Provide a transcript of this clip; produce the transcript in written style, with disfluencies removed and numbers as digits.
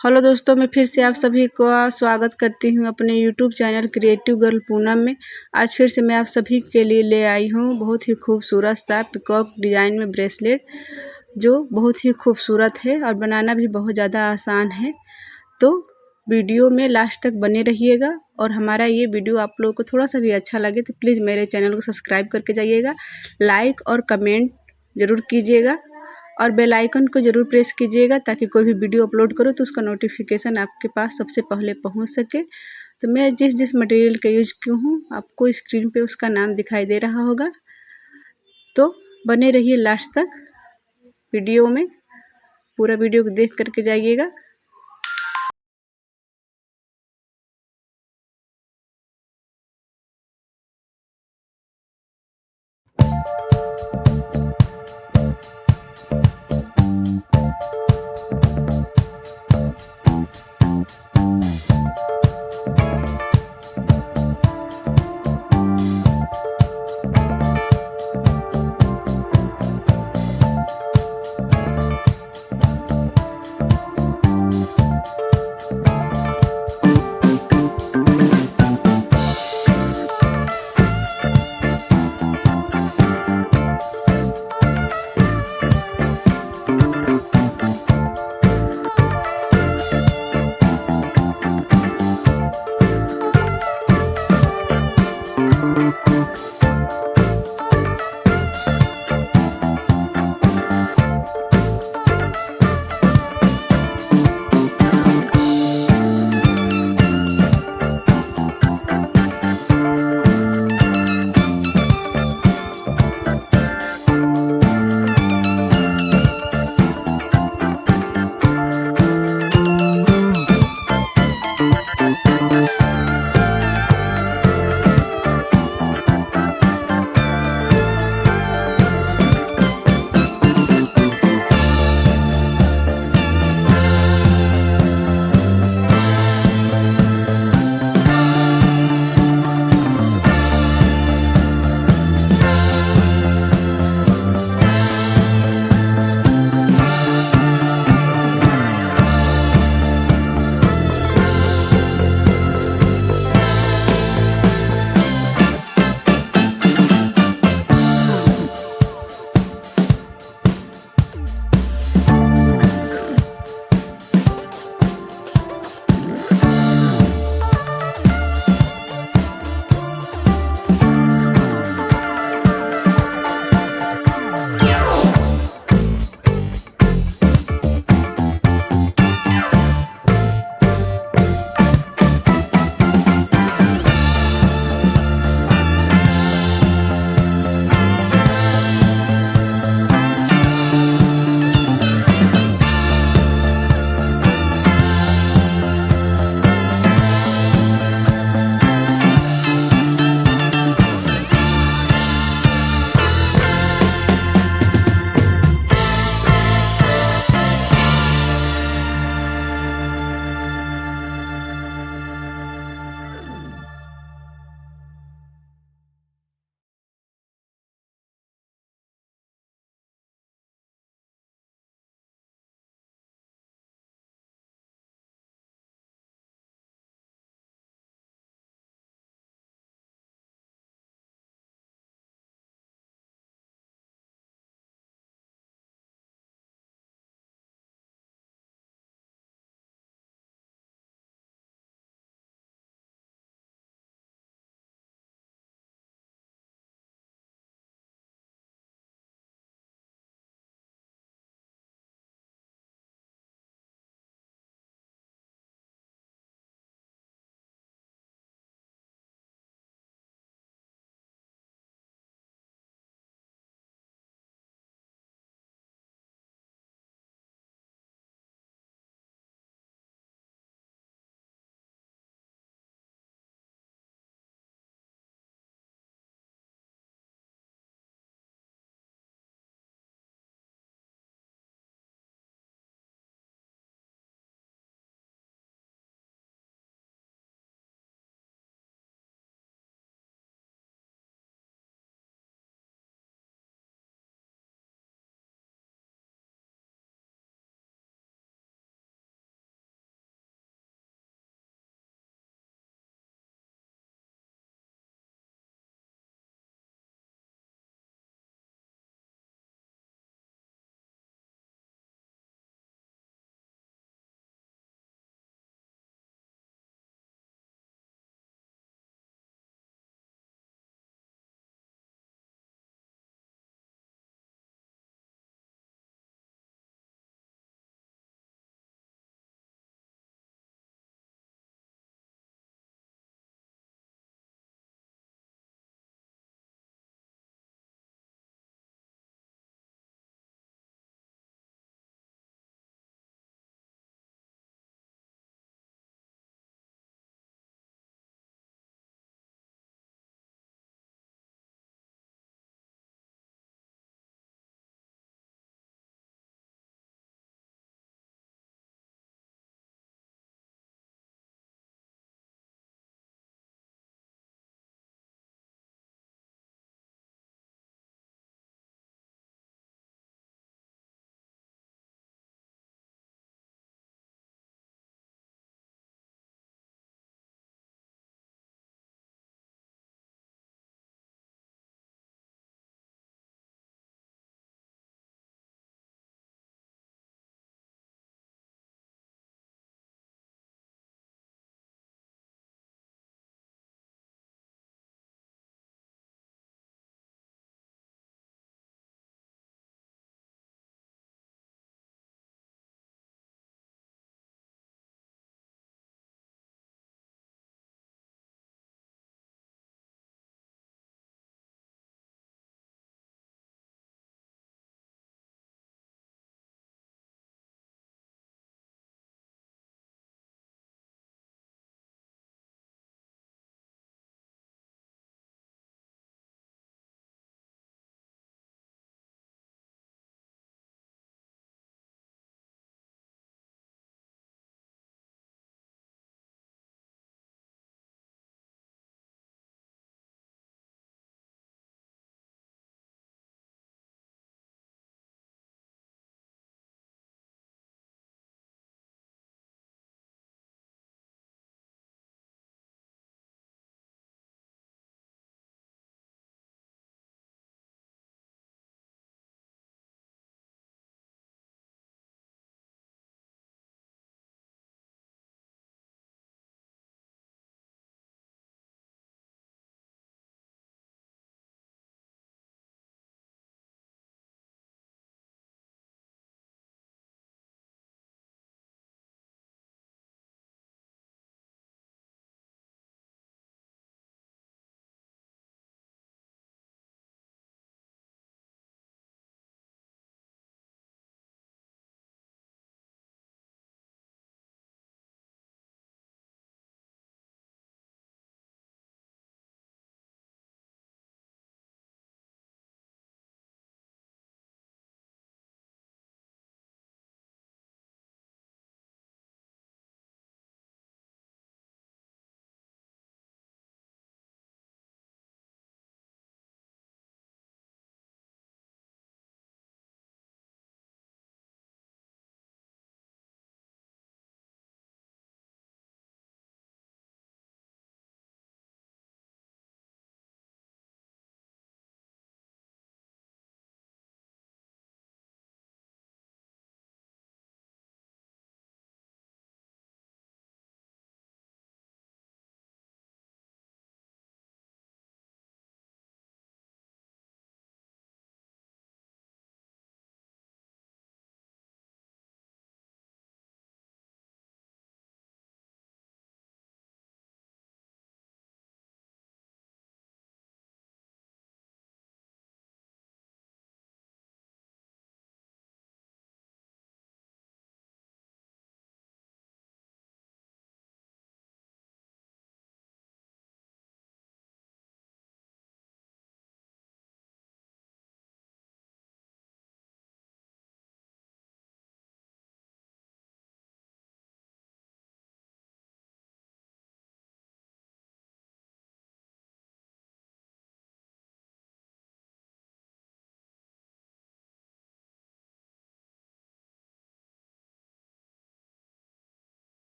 हेलो दोस्तों, मैं फिर से आप सभी का स्वागत करती हूं अपने YouTube channel creative girl Poonam में। आज फिर से मैं आप सभी के लिए ले आई हूं बहुत ही खूबसूरत सा पिकॉक डिज़ाइन में ब्रेसलेट, जो बहुत ही खूबसूरत है और बनाना भी बहुत ज़्यादा आसान है। तो वीडियो में लास्ट तक बने रहिएगा और हमारा ये वीडियो आप लोगों को थोड़ा सा भी अच्छा लगे तो प्लीज़ मेरे चैनल को सब्सक्राइब करके जाइएगा, लाइक और कमेंट ज़रूर कीजिएगा और बेल आइकन को ज़रूर प्रेस कीजिएगा ताकि कोई भी वीडियो अपलोड करो तो उसका नोटिफिकेशन आपके पास सबसे पहले पहुंच सके। तो मैं जिस मटेरियल का यूज की हूँ आपको स्क्रीन पे उसका नाम दिखाई दे रहा होगा। तो बने रहिए लास्ट तक वीडियो में, पूरा वीडियो को देख करके जाइएगा।